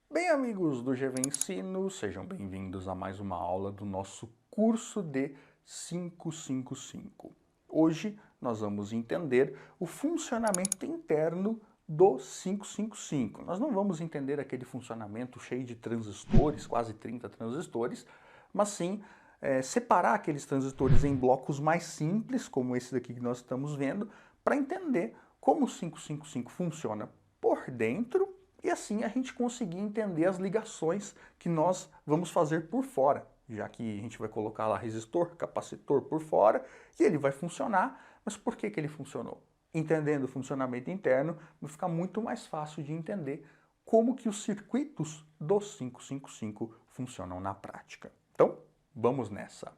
Bem, amigos do GV Ensino, sejam bem-vindos a mais uma aula do nosso curso de 555. Hoje nós vamos entender o funcionamento interno do 555. Nós não vamos entender aquele funcionamento cheio de transistores, quase 30 transistores, mas sim separar aqueles transistores em blocos mais simples, como esse daqui que nós estamos vendo, para entender como o 555 funciona por dentro e assim a gente conseguir entender as ligações que nós vamos fazer por fora, já que a gente vai colocar lá resistor, capacitor por fora e ele vai funcionar, mas por que ele funcionou? Entendendo o funcionamento interno, vai ficar muito mais fácil de entender como que os circuitos do 555 funcionam na prática. Então, vamos nessa.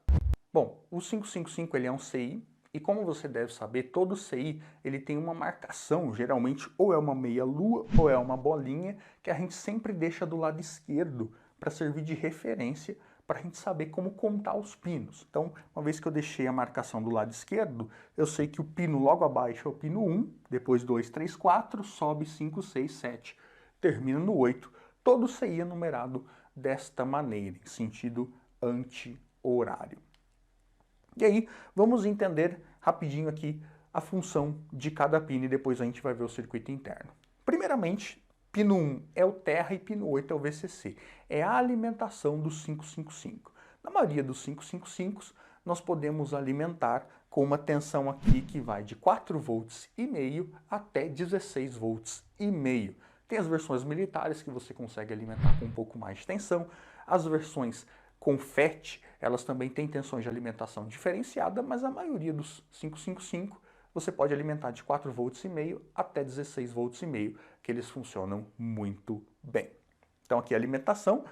Bom, o 555 ele é um CI, e como você deve saber, todo CI ele tem uma marcação, geralmente ou é uma meia-lua ou é uma bolinha, que a gente sempre deixa do lado esquerdo para servir de referência para a gente saber como contar os pinos. Então, uma vez que eu deixei a marcação do lado esquerdo, eu sei que o pino logo abaixo é o pino 1, depois 2, 3, 4, sobe 5, 6, 7, termina no 8. Todo CI é numerado desta maneira, em sentido anti-horário. E aí, vamos entender rapidinho aqui a função de cada pino e depois a gente vai ver o circuito interno. Primeiramente, pino 1 é o terra e pino 8 é o VCC. É a alimentação do 555. Na maioria dos 555, nós podemos alimentar com uma tensão aqui que vai de 4,5 volts até 16,5 volts. Tem as versões militares que você consegue alimentar com um pouco mais de tensão, as versões com FET, elas também têm tensões de alimentação diferenciada, mas a maioria dos 555 você pode alimentar de 4,5 volts até 16,5 volts, que eles funcionam muito bem. Então aqui a alimentação.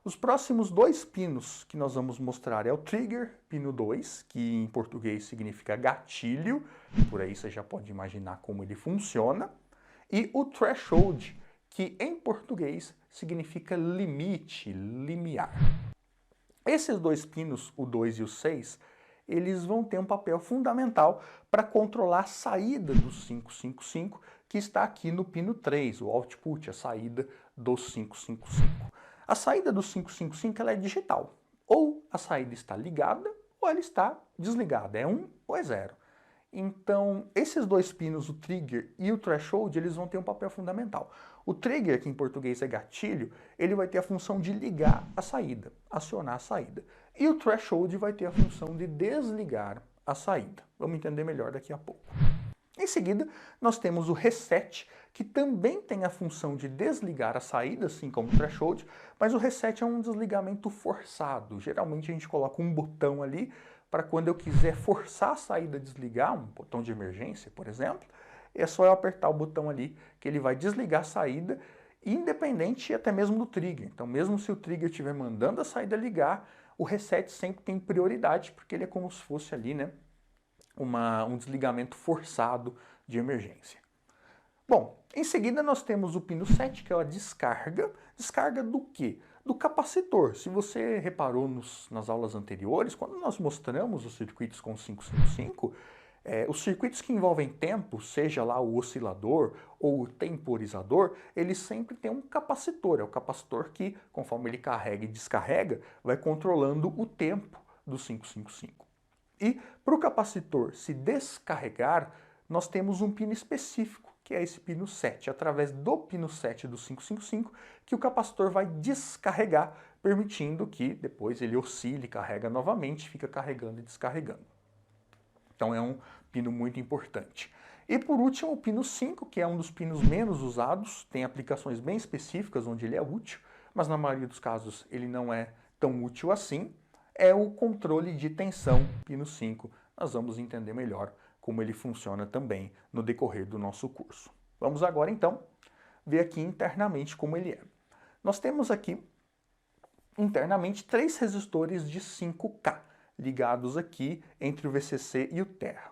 Os próximos dois pinos que nós vamos mostrar é o trigger, pino 2, que em português significa gatilho, por aí você já pode imaginar como ele funciona, e o threshold, que em português significa limite, limiar. Esses dois pinos, o 2 e o 6, eles vão ter um papel fundamental para controlar a saída do 555, que está aqui no pino 3, o output, a saída do 555. A saída do 555 ela é digital. Ou a saída está ligada ou ela está desligada. É 1 ou é 0. Então, esses dois pinos, o trigger e o threshold, eles vão ter um papel fundamental. O trigger, que em português é gatilho, ele vai ter a função de ligar a saída, acionar a saída. E o threshold vai ter a função de desligar a saída. Vamos entender melhor daqui a pouco. Em seguida, nós temos o reset, que também tem a função de desligar a saída, assim como o threshold, mas o reset é um desligamento forçado. Geralmente a gente coloca um botão ali para quando eu quiser forçar a saída a desligar, um botão de emergência, por exemplo, é só eu apertar o botão ali que ele vai desligar a saída, independente até mesmo do trigger. Então, mesmo se o trigger estiver mandando a saída ligar, o reset sempre tem prioridade, porque ele é como se fosse ali, né, um desligamento forçado de emergência. Bom, em seguida nós temos o pino 7, que é a descarga. Descarga do quê? Do capacitor. Se você reparou nas aulas anteriores, quando nós mostramos os circuitos com 555, os circuitos que envolvem tempo, seja lá o oscilador ou o temporizador, eles sempre têm um capacitor. É o capacitor que, conforme ele carrega e descarrega, vai controlando o tempo do 555. E para o capacitor se descarregar, nós temos um pino específico, que é esse pino 7. Através do pino 7 do 555, que o capacitor vai descarregar, permitindo que depois ele oscile, carrega novamente, fica carregando e descarregando. Então é um pino muito importante. E por último, o pino 5, que é um dos pinos menos usados, tem aplicações bem específicas onde ele é útil, mas na maioria dos casos ele não é tão útil assim, é o controle de tensão, pino 5. Nós vamos entender melhor como ele funciona também no decorrer do nosso curso. Vamos agora então ver aqui internamente como ele é. Nós temos aqui internamente 3 resistores de 5K ligados aqui entre o VCC e o terra.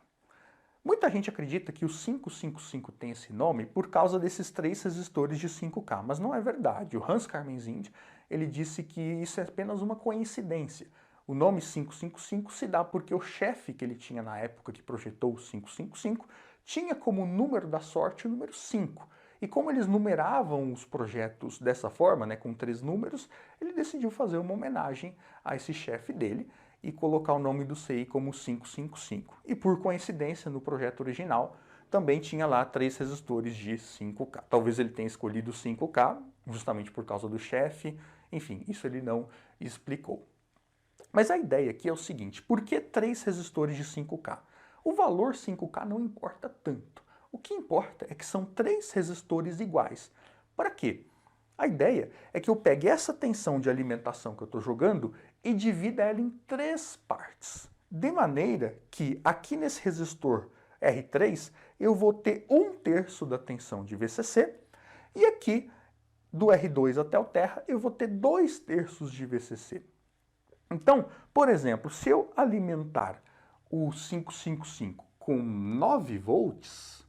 Muita gente acredita que o 555 tem esse nome por causa desses 3 resistores de 5K, mas não é verdade. O Hans Karmazin, ele disse que isso é apenas uma coincidência. O nome 555 se dá porque o chefe que ele tinha na época que projetou o 555 tinha como número da sorte o número 5. E como eles numeravam os projetos dessa forma, né, com 3 números, ele decidiu fazer uma homenagem a esse chefe dele e colocar o nome do CI como 555. E por coincidência, no projeto original, também tinha lá 3 resistores de 5K. Talvez ele tenha escolhido 5K, justamente por causa do chefe, enfim, isso ele não explicou. Mas a ideia aqui é o seguinte, por que 3 resistores de 5K? O valor 5K não importa tanto. O que importa é que são 3 resistores iguais. Para quê? A ideia é que eu pegue essa tensão de alimentação que eu estou jogando e divida ela em 3 partes. De maneira que aqui nesse resistor R3 eu vou ter 1/3 da tensão de VCC e aqui do R2 até o terra eu vou ter 2/3 de VCC. Então, por exemplo, se eu alimentar o 555 com 9 volts,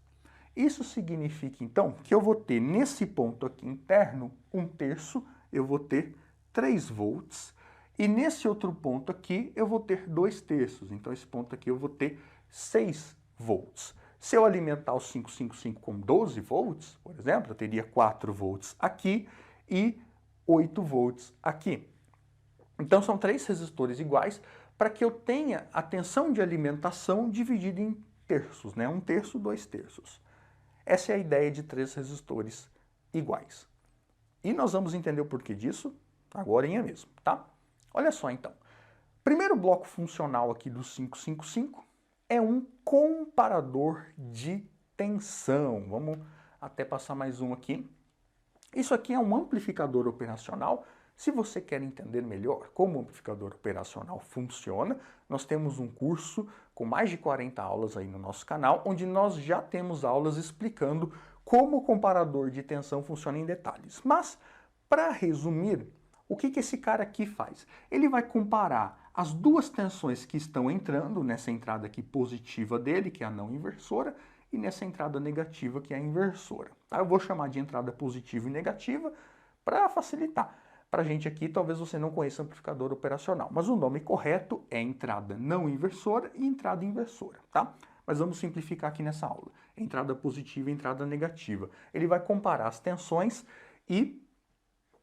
isso significa então que eu vou ter nesse ponto aqui interno 1/3, eu vou ter 3 volts, e nesse outro ponto aqui eu vou ter 2/3, então esse ponto aqui eu vou ter 6 volts. Se eu alimentar o 555 com 12 volts, por exemplo, eu teria 4 volts aqui e 8 volts aqui. Então são 3 resistores iguais para que eu tenha a tensão de alimentação dividida em terços, né? 1/3, 2/3. Essa é a ideia de 3 resistores iguais. E nós vamos entender o porquê disso agora mesmo, tá? Olha só então. Primeiro bloco funcional aqui do 555 é um comparador de tensão. Vamos até passar mais um aqui. Isso aqui é um amplificador operacional. Se você quer entender melhor como o amplificador operacional funciona, nós temos um curso com mais de 40 aulas aí no nosso canal, onde nós já temos aulas explicando como o comparador de tensão funciona em detalhes. Mas, para resumir, o que esse cara aqui faz? Ele vai comparar as duas tensões que estão entrando nessa entrada aqui positiva dele, que é a não inversora, e nessa entrada negativa, que é a inversora. Tá? Eu vou chamar de entrada positiva e negativa para facilitar. Para a gente aqui, talvez você não conheça amplificador operacional, mas o nome correto é entrada não inversora e entrada inversora, tá? Mas vamos simplificar aqui nessa aula. Entrada positiva e entrada negativa. Ele vai comparar as tensões e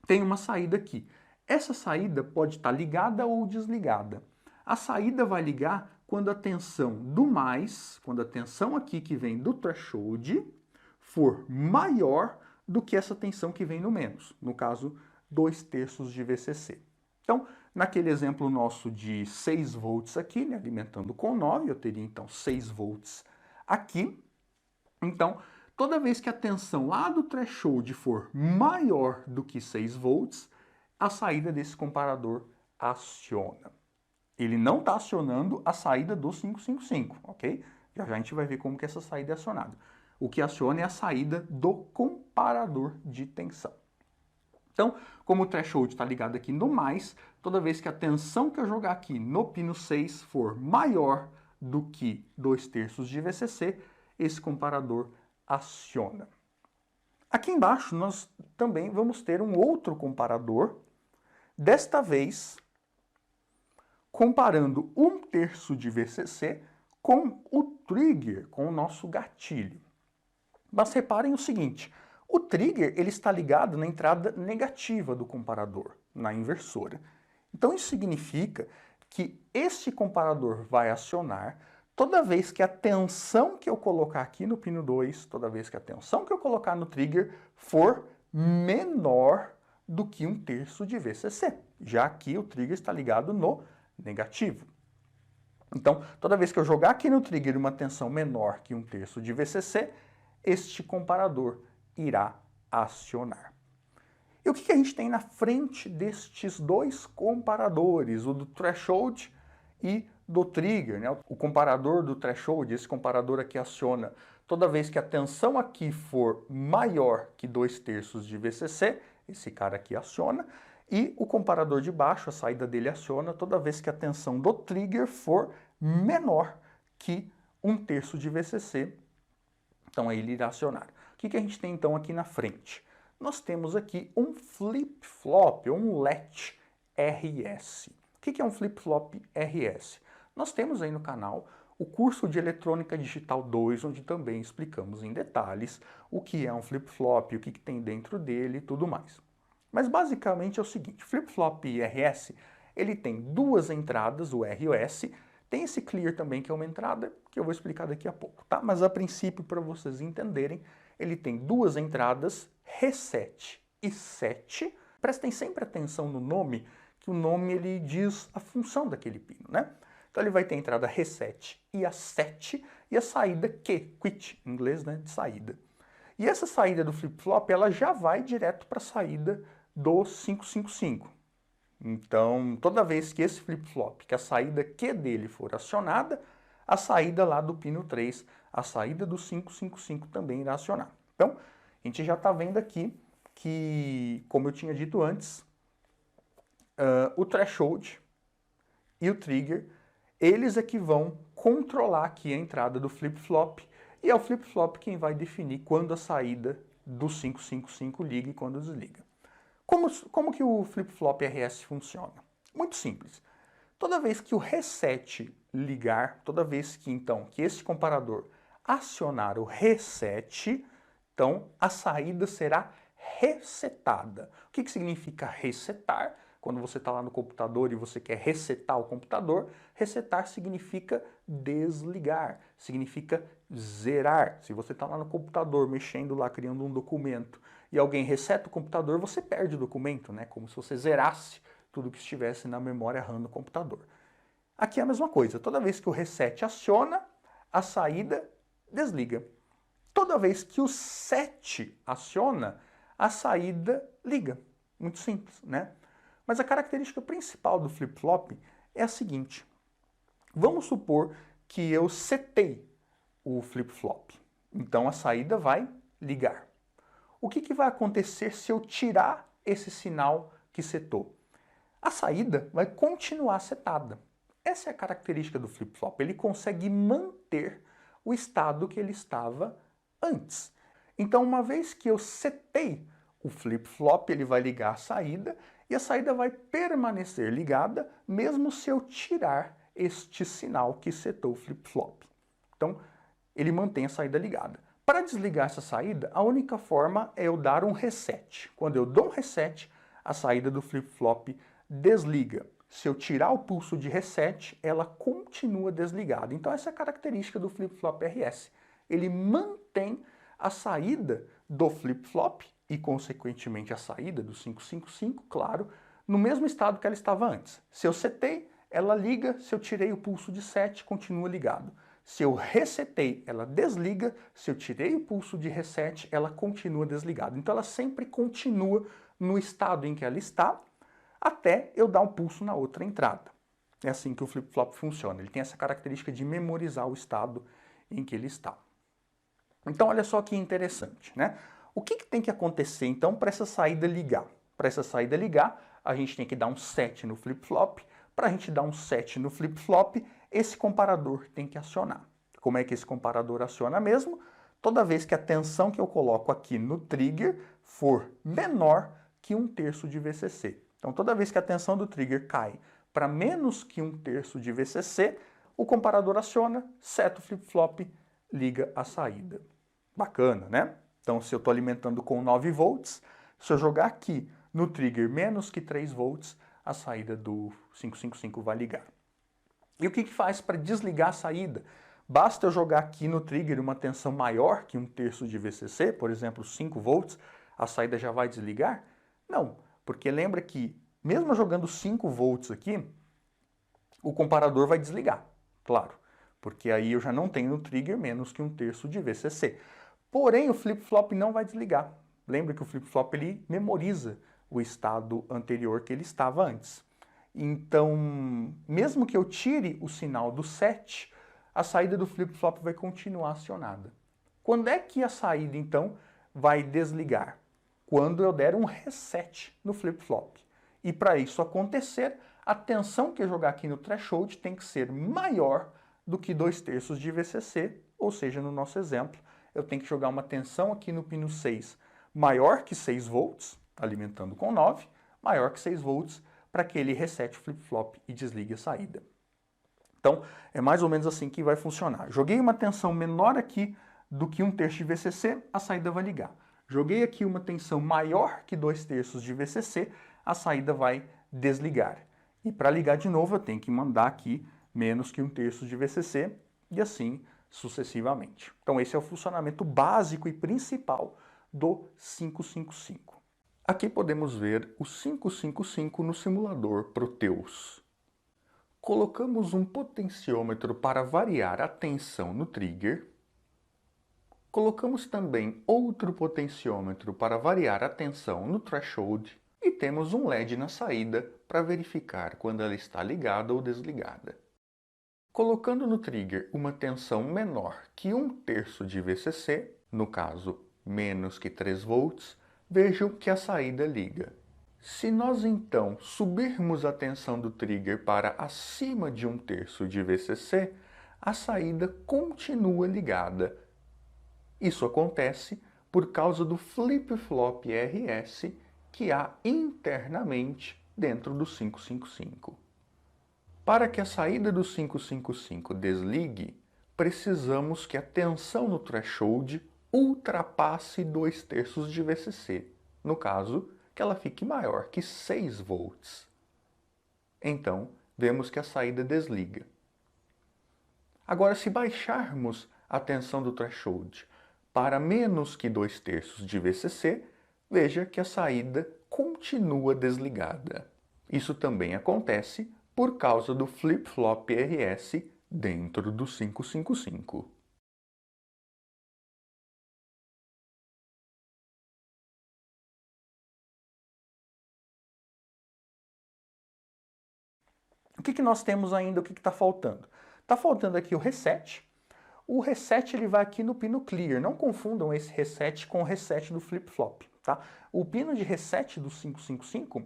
tem uma saída aqui. Essa saída pode estar ligada ou desligada. A saída vai ligar quando a tensão do mais, quando a tensão aqui que vem do threshold for maior do que essa tensão que vem no menos. No caso, 2/3 de VCC. Então, naquele exemplo nosso de 6 volts aqui, né, alimentando com 9, eu teria então 6 volts aqui. Então, toda vez que a tensão lá do threshold for maior do que 6 volts, a saída desse comparador aciona. Ele não está acionando a saída do 555, ok? Já já a gente vai ver como que essa saída é acionada. O que aciona é a saída do comparador de tensão. Então, como o threshold está ligado aqui no mais, toda vez que a tensão que eu jogar aqui no pino 6 for maior do que 2/3 de VCC, esse comparador aciona. Aqui embaixo nós também vamos ter um outro comparador, desta vez comparando 1/3 de VCC com o trigger, com o nosso gatilho. Mas reparem o seguinte, o trigger ele está ligado na entrada negativa do comparador, na inversora. Então isso significa que este comparador vai acionar toda vez que a tensão que eu colocar aqui no pino 2, toda vez que a tensão que eu colocar no trigger for menor do que 1/3 de VCC. Já aqui o trigger está ligado no negativo. Então, toda vez que eu jogar aqui no trigger uma tensão menor que 1/3 de VCC, este comparador irá acionar. E o que a gente tem na frente destes dois comparadores, o do threshold e do trigger, né? O comparador do threshold, esse comparador aqui aciona toda vez que a tensão aqui for maior que 2/3 de VCC, esse cara aqui aciona, e o comparador de baixo, a saída dele aciona toda vez que a tensão do trigger for menor que 1/3 de VCC, então aí ele irá acionar. O que a gente tem então aqui na frente? Nós temos aqui um flip-flop, ou um latch RS. O que é um flip-flop RS? Nós temos aí no canal o curso de Eletrônica Digital 2, onde também explicamos em detalhes o que é um flip-flop, o que tem dentro dele e tudo mais. Mas basicamente é o seguinte, flip-flop RS, ele tem duas entradas, o R e o S, tem esse clear também que é uma entrada, que eu vou explicar daqui a pouco, tá? Mas a princípio, para vocês entenderem, ele tem duas entradas, reset e set. Prestem sempre atenção no nome, que o nome ele diz a função daquele pino, né? Então ele vai ter a entrada reset e a set e a saída quit, em inglês, né, de saída. E essa saída do flip-flop, ela já vai direto para a saída do 555. Então, toda vez que esse flip-flop, que a saída Q dele for acionada, a saída lá do pino 3, a saída do 555 também irá acionar. Então, a gente já está vendo aqui que, como eu tinha dito antes, o threshold e o trigger, eles é que vão controlar aqui a entrada do flip-flop, e é o flip-flop quem vai definir quando a saída do 555 liga e quando desliga. Como que o flip-flop RS funciona? Muito simples. Toda vez que o reset ligar, toda vez que então que esse comparador acionar o reset, então a saída será resetada. O que significa resetar? Quando você está lá no computador e você quer resetar o computador, resetar significa desligar, significa zerar. Se você está lá no computador mexendo lá, criando um documento, e alguém reseta o computador, você perde o documento, né? Como se você zerasse tudo que estivesse na memória RAM do computador. Aqui é a mesma coisa. Toda vez que o reset aciona, a saída desliga. Toda vez que o set aciona, a saída liga. Muito simples, né? Mas a característica principal do flip-flop é a seguinte. Vamos supor que eu setei o flip-flop. Então a saída vai ligar. O que vai acontecer se eu tirar esse sinal que setou? A saída vai continuar setada. Essa é a característica do flip-flop. Ele consegue manter o estado que ele estava antes. Então, uma vez que eu setei o flip-flop, ele vai ligar a saída e a saída vai permanecer ligada mesmo se eu tirar este sinal que setou o flip-flop. Então, ele mantém a saída ligada. Para desligar essa saída, a única forma é eu dar um reset. Quando eu dou um reset, a saída do flip-flop desliga. Se eu tirar o pulso de reset, ela continua desligada. Então essa é a característica do flip-flop RS. Ele mantém a saída do flip-flop e, consequentemente, a saída do 555, claro, no mesmo estado que ela estava antes. Se eu setei, ela liga. Se eu tirei o pulso de set, continua ligado. Se eu resetei, ela desliga. Se eu tirei o pulso de reset, ela continua desligada. Então ela sempre continua no estado em que ela está, até eu dar um pulso na outra entrada. É assim que o flip-flop funciona. Ele tem essa característica de memorizar o estado em que ele está. Então olha só que interessante, né? O que tem que acontecer então para essa saída ligar? Para essa saída ligar, a gente tem que dar um set no flip-flop. Para a gente dar um set no flip-flop, esse comparador tem que acionar. Como é que esse comparador aciona mesmo? Toda vez que a tensão que eu coloco aqui no trigger for menor que 1/3 de VCC. Então, toda vez que a tensão do trigger cai para menos que 1/3 de VCC, o comparador aciona, seta o flip-flop, liga a saída. Bacana, né? Então, se eu estou alimentando com 9 volts, se eu jogar aqui no trigger menos que 3 volts, a saída do 555 vai ligar. E o que faz para desligar a saída? Basta eu jogar aqui no trigger uma tensão maior que 1/3 de VCC, por exemplo, 5 volts, a saída já vai desligar? Não, porque lembra que mesmo jogando 5 volts aqui, o comparador vai desligar, claro, porque aí eu já não tenho no trigger menos que 1/3 de VCC. Porém, o flip-flop não vai desligar. Lembra que o flip-flop ele memoriza o estado anterior que ele estava antes. Então, mesmo que eu tire o sinal do set, a saída do flip-flop vai continuar acionada. Quando é que a saída, então, vai desligar? Quando eu der um reset no flip-flop. E para isso acontecer, a tensão que eu jogar aqui no threshold tem que ser maior do que 2/3 de VCC, ou seja, no nosso exemplo, eu tenho que jogar uma tensão aqui no pino 6 maior que 6 volts, alimentando com 9, maior que 6 volts, para que ele resete o flip-flop e desligue a saída. Então, é mais ou menos assim que vai funcionar. Joguei uma tensão menor aqui do que 1/3 de VCC, a saída vai ligar. Joguei aqui uma tensão maior que 2/3 de VCC, a saída vai desligar. E para ligar de novo, eu tenho que mandar aqui menos que 1/3 de VCC e assim sucessivamente. Então, esse é o funcionamento básico e principal do 555. Aqui podemos ver o 555 no simulador Proteus. Colocamos um potenciômetro para variar a tensão no trigger. Colocamos também outro potenciômetro para variar a tensão no threshold. E temos um LED na saída para verificar quando ela está ligada ou desligada. Colocando no trigger uma tensão menor que 1/3 de VCC, no caso menos que 3 volts, vejam que a saída liga. Se nós então subirmos a tensão do trigger para acima de 1/3 de VCC, a saída continua ligada. Isso acontece por causa do flip-flop RS que há internamente dentro do 555. Para que a saída do 555 desligue, precisamos que a tensão no threshold ultrapasse 2/3 de VCC, no caso, que ela fique maior que 6 volts. Então, vemos que a saída desliga. Agora, se baixarmos a tensão do threshold para menos que 2/3 de VCC, veja que a saída continua desligada. Isso também acontece por causa do flip-flop RS dentro do 555. O que nós temos ainda? O que está faltando? Está faltando aqui o reset. O reset ele vai aqui no pino clear. Não confundam esse reset com o reset do flip-flop. Tá? O pino de reset do 555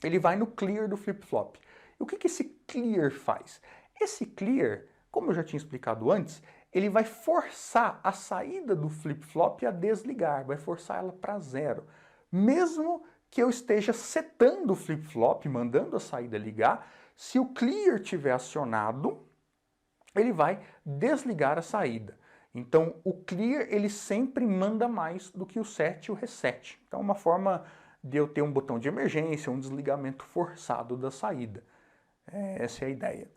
ele vai no clear do flip-flop. E o que esse clear faz? Esse clear, como eu já tinha explicado antes, ele vai forçar a saída do flip-flop a desligar, vai forçar ela para zero. Mesmo que eu esteja setando o flip-flop, mandando a saída ligar, se o clear tiver acionado, ele vai desligar a saída. Então, o clear ele sempre manda mais do que o set e o reset. Então, é uma forma de eu ter um botão de emergência, um desligamento forçado da saída. Essa é a ideia.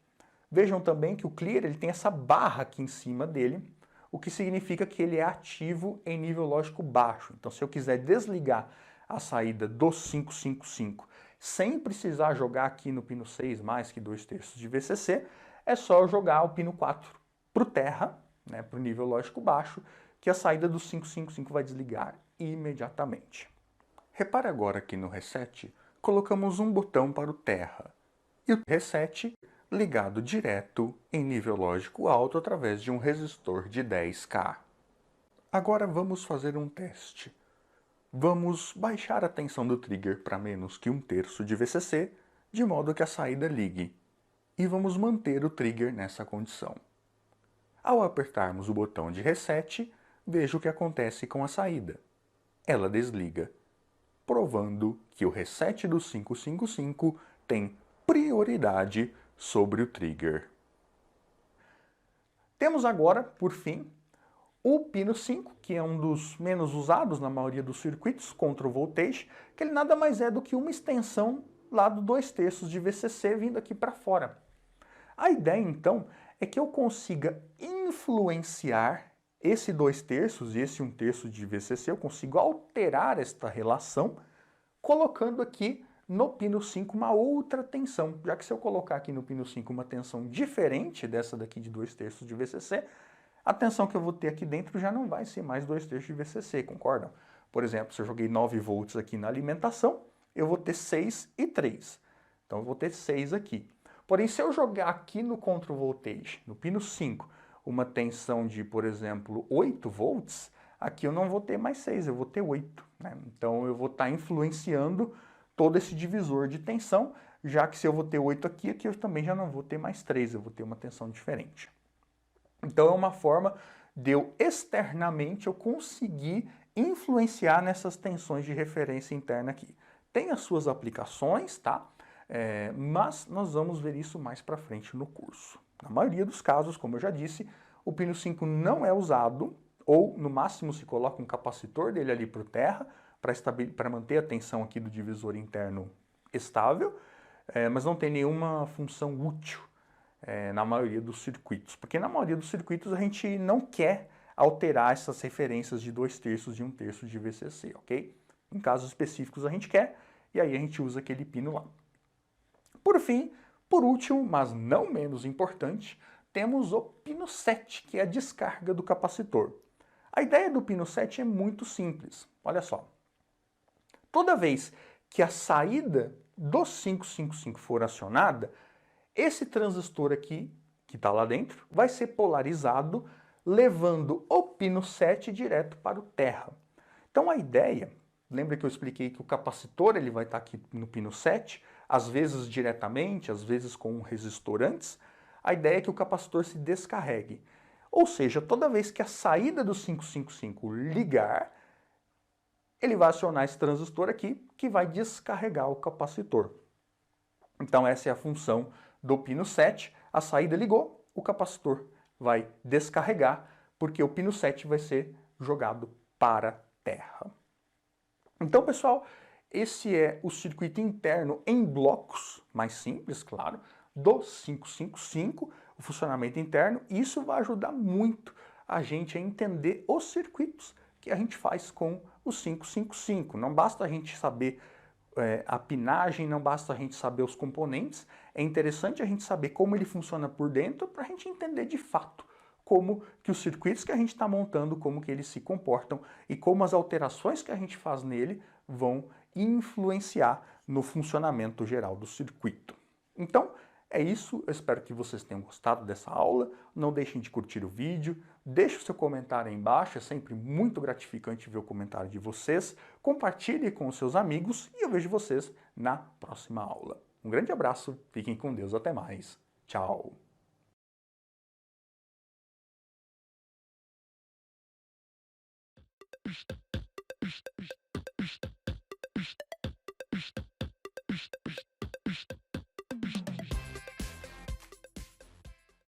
Vejam também que o clear ele tem essa barra aqui em cima dele, o que significa que ele é ativo em nível lógico baixo. Então, se eu quiser desligar a saída do 555 sem precisar jogar aqui no pino 6 mais que 2/3 de VCC, é só eu jogar o pino 4 para o terra, né, para o nível lógico baixo, que a saída do 555 vai desligar imediatamente. Repare agora que no reset, colocamos um botão para o terra e o reset ligado direto em nível lógico alto através de um resistor de 10K. Agora vamos fazer um teste. Vamos baixar a tensão do trigger para menos que 1/3 de VCC, de modo que a saída ligue. E vamos manter o trigger nessa condição. Ao apertarmos o botão de reset, veja o que acontece com a saída. Ela desliga, provando que o reset do 555 tem prioridade sobre o trigger. Temos agora, por fim, o pino 5, que é um dos menos usados na maioria dos circuitos, control voltage, que ele nada mais é do que uma extensão lá do 2/3 de VCC vindo aqui para fora. A ideia, então, é que eu consiga influenciar esse 2/3 e esse 1/3 de VCC, eu consigo alterar esta relação, colocando aqui no pino 5 uma outra tensão, já que se eu colocar aqui no pino 5 uma tensão diferente dessa daqui de 2/3 de VCC, a tensão que eu vou ter aqui dentro já não vai ser mais 2/3 de VCC, concordam? Por exemplo, se eu joguei 9 volts aqui na alimentação, eu vou ter 6 e 3. Então eu vou ter 6 aqui. Porém, se eu jogar aqui no control voltage, no pino 5, uma tensão de, por exemplo, 8 volts, aqui eu não vou ter mais 6, eu vou ter 8. Né? Então eu vou estar influenciando todo esse divisor de tensão, já que se eu vou ter 8 aqui, aqui eu também já não vou ter mais 3, eu vou ter uma tensão diferente. Então é uma forma de eu externamente eu conseguir influenciar nessas tensões de referência interna aqui. Tem as suas aplicações, tá? Mas nós vamos ver isso mais para frente no curso. Na maioria dos casos, como eu já disse, o pino 5 não é usado, ou no máximo se coloca um capacitor dele ali por terra, para manter a tensão aqui do divisor interno estável, mas não tem nenhuma função útil na maioria dos circuitos. Porque na maioria dos circuitos a gente não quer alterar essas referências de 2/3 e 1/3 de VCC, ok? Em casos específicos a gente quer, e aí a gente usa aquele pino lá. Por fim, por último, mas não menos importante, temos o pino 7, que é a descarga do capacitor. A ideia do pino 7 é muito simples. Olha só. Toda vez que a saída do 555 for acionada, esse transistor aqui, que está lá dentro, vai ser polarizado, levando o pino 7 direto para o terra. Então a ideia, lembra que eu expliquei que o capacitor ele vai estar aqui no pino 7, às vezes diretamente, às vezes com um resistor antes. A ideia é que o capacitor se descarregue. Ou seja, toda vez que a saída do 555 ligar, ele vai acionar esse transistor aqui, que vai descarregar o capacitor. Então essa é a função do pino 7. A saída ligou, o capacitor vai descarregar, porque o pino 7 vai ser jogado para a terra. Então, pessoal, esse é o circuito interno em blocos, mais simples, claro, do 555, o funcionamento interno, e isso vai ajudar muito a gente a entender os circuitos que a gente faz com o 555. Não basta a gente saber a pinagem, não basta a gente saber os componentes, é interessante a gente saber como ele funciona por dentro para a gente entender de fato como que os circuitos que a gente está montando, como que eles se comportam e como as alterações que a gente faz nele vão influenciar no funcionamento geral do circuito. Então, é isso, eu espero que vocês tenham gostado dessa aula, não deixem de curtir o vídeo, deixe o seu comentário aí embaixo, é sempre muito gratificante ver o comentário de vocês, compartilhe com os seus amigos e eu vejo vocês na próxima aula. Um grande abraço, fiquem com Deus, até mais, tchau!